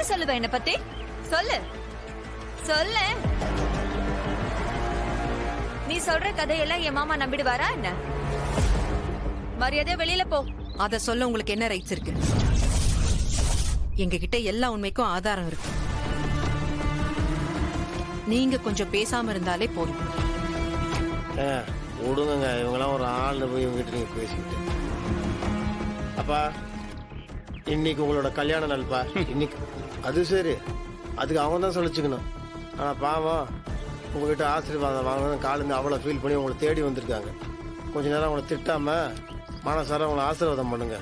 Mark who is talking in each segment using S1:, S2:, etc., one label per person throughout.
S1: சொல்லுவ என்ன பத்தி? சொல்லு சொல்லு. நீ சொல்ற கதையெல்லாம் என் மாமா நம்பிடுவாரா என்ன? மரியாதையா வெளியில போ.
S2: அத சொல்ல உங்களுக்கு என்ன ரைட்ஸ் இருக்கு? எங்க கிட்ட எல்லா உண்மைக்கும் ஆதாரம் இருக்கு. நீங்க கொஞ்சம் பேசாம இருந்தாலே போதும்.
S3: விடுங்க, இவங்கெல்லாம் ஒரு ஆள் போய் இவங்ககிட்ட நீங்க பேசிக்கிட்டு. அப்பா, இன்னைக்கு உங்களோட கல்யாண நாள்ப்பா. இன்னைக்கு அது சரி, அதுக்கு அவங்க தான் சொல்லிச்சுக்கணும். ஆனா பாவம், உங்ககிட்ட ஆசீர்வாதம் வாங்கணும் காலேருந்து அவ்வளோ ஃபீல் பண்ணி உங்களை தேடி வந்திருக்காங்க. கொஞ்ச நேரம் அவங்கள திட்டாம மனசார அவங்கள ஆசீர்வாதம் பண்ணுங்க.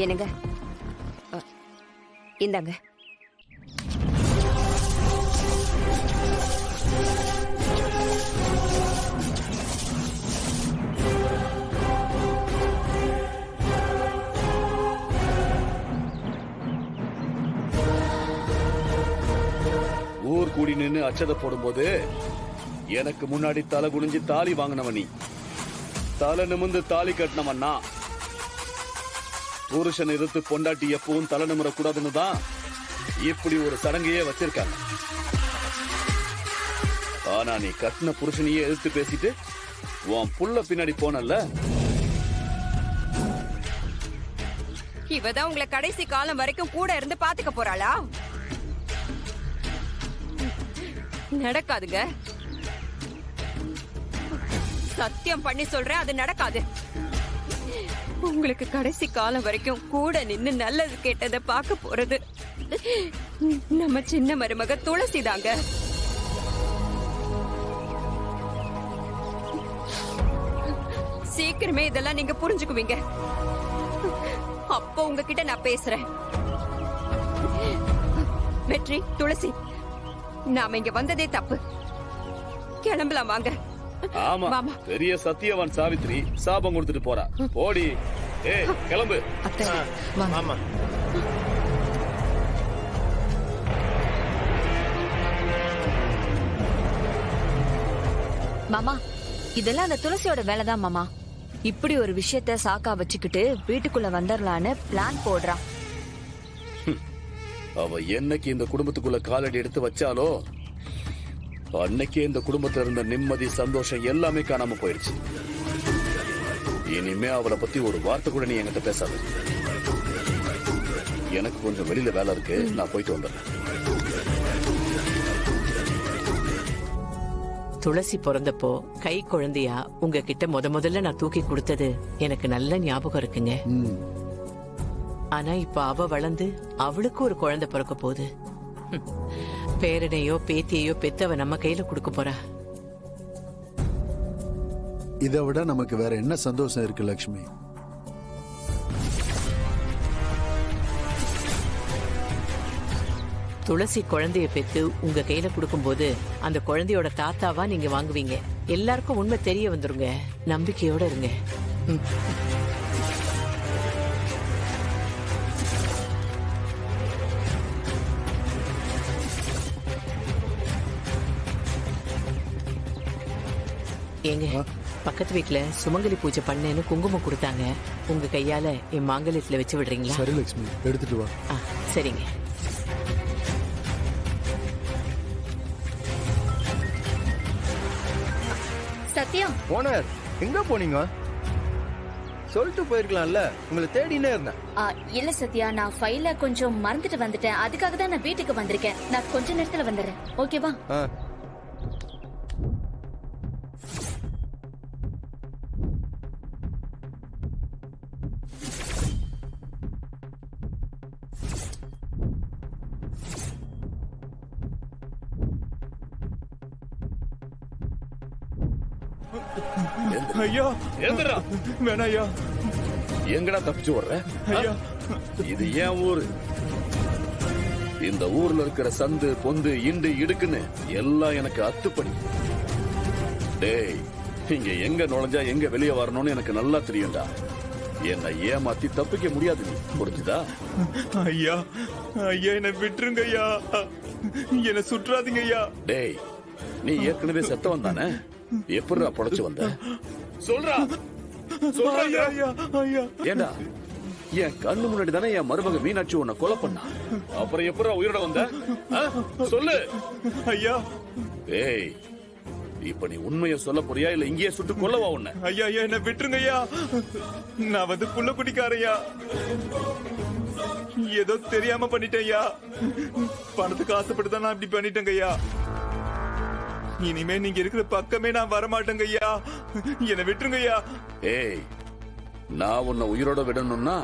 S1: என்னங்க இந்தாங்க.
S4: ஊர் கூடி நின்று அச்சதை போடும்போது எனக்கு முன்னாடி தலை குனிஞ்சு தாலி வாங்கினவன் நீ. தலை நிமிந்து தாலி கட்டினவன் நான். புருஷன் எதிர்த்து பொண்டாட்டி எப்பவும் தலை நிமிர கூடாதுன்னு தான் இப்படி ஒரு சடங்கையே வச்சிருக்காங்க. ஆனா நீ கட்டின புருஷனையே எதிர்த்து பேசிட்டு உன் புள்ள பின்னாடி போனல்ல.
S1: இவதான் உங்களை கடைசி காலம் வரைக்கும் கூட இருந்து பாத்துக்க போறாளா? நடக்காதுங்க. சத்தியம் பண்ணி சொல்றேன், அது நடக்காது. உங்களுக்கு கடைசி காலம் வரைக்கும் கூட நின்னு நல்லது கேட்டதை பார்க்க போறது நம்ம சின்ன மருமக துளசி தாங்க. சீக்கிரமே இதெல்லாம் நீங்க புரிஞ்சுக்குவீங்க. அப்போ உங்ககிட்ட நான் பேசுறேன். வெற்றி, துளசி, நாம இங்க வந்ததே தப்பு. கிளம்பலாம் வாங்க.
S4: ஆமா, பெரிய சத்தியவான் சாவித்ரி சாபம் கொடுத்துட்டு போறா. போடி, கிளம்பு.
S3: ஆமா,
S1: மாமா, இதெல்லாம் அந்த துளசியோட வேலைதான் மாமா. இப்படி ஒரு விஷயத்த சாக்கா வச்சுக்கிட்டு வீட்டுக்குள்ள வந்துடலான்னு பிளான் போடுறான்.
S4: அவ என்னைக்கு இந்த குடும்பத்துக்குள்ள காலடி எடுத்து வச்சாலோ அன்னைக்கே இந்த குடும்பத்துல இருந்த நிம்மதி, சந்தோஷம் எல்லாமே காணாம போயிடுச்சு. இனிமே அவளை பத்தி ஒரு வார்த்தை கூட நீ என்கிட்ட பேசாத. எனக்கு கொஞ்சம் வெளியில வேலை இருக்கு, நான் போயிட்டு வந்துடுறேன்.
S5: துளசி பிறந்தப்போ கை குழந்தையா உங்ககிட்ட முதல்ல நான் தூக்கி கொடுத்தது எனக்கு நல்ல ஞாபகம் இருக்குங்க. ஆனா இப்ப அவ வளர்ந்து அவளுக்கு ஒரு குழந்தை பிறக்க போகுது. பேரனையோ பேத்தியையோ பெத்தவ நம்ம கையில கொடுக்க போறா.
S6: இதை விட நமக்கு வேற என்ன சந்தோஷம் இருக்கு லட்சுமி?
S5: துளசி குழந்தைய பெத்து உங்க கையில கொடுக்கும் போது அந்த குழந்தையோட தாத்தாவா நீங்க வாங்குவீங்க. எல்லாருக்கும் உண்மை தெரிய வந்துருங்க. நம்பிக்கையோட இருங்க. ஏங்க, பக்கத்து வீட்டுல சுமங்கலி பூஜை பண்ணேன்னு குங்குமம் கொடுத்தாங்க. உங்க கையால என் மாங்கல்யத்துல வச்சு விடுறீங்களா?
S6: சரி லட்சுமி, எடுத்துட்டு வா.
S5: சரிங்க.
S1: சத்தியம்,
S7: ஓனர் எங்க போனீங்க? சொல்லிட்டு போயிருக்கலாம்ல, உங்களை தேடினே இருந்தேன்.
S8: இல்ல சத்யா, நான் ஃபைல கொஞ்சம் மறந்துட்டு வந்துட்டேன். அதுக்காக தான் நான் வீட்டுக்கு வந்திருக்கேன். நான் கொஞ்ச நேரத்துல வந்துடுறேன். ஓகேவா?
S7: ஐயா
S4: எந்திரா.
S7: வேணா ஐயா.
S4: எங்கடா தப்பிச்சு வர்ற?
S7: ஐயா,
S4: இது ஏன் ஊரு. இந்த ஊர்ல இருக்கிற சந்து, பொந்து, இண்டு, இடுக்குன்னு எல்லாம் எனக்கு அத்துப்படி. டேய், இங்க எங்க நுழைஞ்சா எங்க வெளியே வரணும்னு எனக்கு நல்லா தெரியும்டா. என்னை ஏமாத்தி தப்பிக்க முடியாது, நீ புரிஞ்சுதா?
S7: ஐயா ஐயா, என்ன விட்டுருங்க ஐயா. என்ன சுற்றாதீங்க ஐயா.
S4: டேய், நீ ஏற்கனவே செத்தவன் தானே? எப்படிடா பொழைச்சு வந்த? சொல்றா.
S7: ஐயா ஐயா ஐயா.
S4: ஏண்டா என் கண்ணு முன்னாடி தானே என் மருமக மீனாட்சி உன்னை கொலை பண்ணா. அப்புறம் எப்படா உயிரோட வந்த? ஆ? சொல்லு.
S7: ஐயா
S4: ஏய், இப்ப நீ உண்மையை சொல்ல போறியா இல்ல இங்கேயே சுட்டு கொல்லவா உன்னை?
S7: ஐயா ஐயா என்ன விட்டுருங்க ஐயா. நான் வந்து புள்ள குடிக்காரையா, ஏதோ தெரியாம பண்ணிட்டேன் ஐயா. பணத்துக்கு ஆசைப்பட்டு தான் நான் இப்படி பண்ணிட்டேங்க ஐயா. இனிமே நீங்க இருக்கிற பக்கமே நான் வரமாட்டேங்க ஐயா. என்ன விட்டுருங்க ஐயா.
S4: ஏய், நான் உன்னை உயிரோட விடணும்னா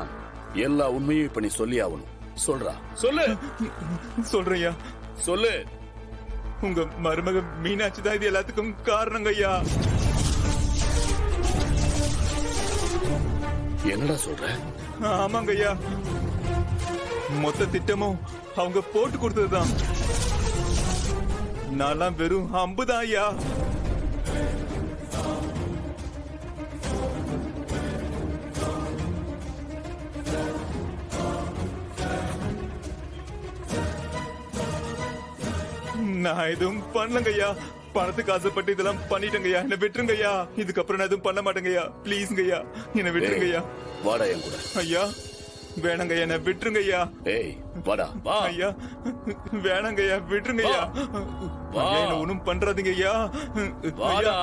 S4: எல்லா உண்மையும் இப்ப நீ சொல்லி ஆகணும். சொல்றா, சொல்லு.
S7: சொல்றேன் ஐயா.
S4: சொல்லு.
S7: உங்க மருமக மீனாட்சி தான் இது எல்லாத்துக்கும் காரணங்க ஐயா.
S4: என்னடா சொல்ற?
S7: ஆமாங்க ஐயா, மொத்த திட்டமும் அவங்க போட்டு கொடுத்ததுதான். நான்லாம் வெறும் அம்பு தான் ஐயா. நான் எதுவும் பண்ணலங்க ஐயா. பணத்துக்கு ஆசைப்பட்டு இதெல்லாம் பண்ணிட்டேங்க ஐயா. என்ன விட்டுருங்க ஐயா. இதுக்கப்புறம் நான் எதுவும் பண்ண மாட்டேங்க ஐயா. ப்ளீஸ்ங்க ஐயா, என்ன விட்டுருங்க ஐயா.
S4: வாடா என் கூட.
S7: ஐயா வேணாங்க ஐயா, என்ன விட்டுருங்க ஐயா.
S4: ஏய், வாடா வா.
S7: ஐயா வேணாங்க ஐயா, விட்டுருங்க ஐயா.
S4: வா.
S7: ஐயா, என்ன ஒண்ணும் பண்றாதீங்க ஐயா.
S4: வாடா.
S7: ஐயா.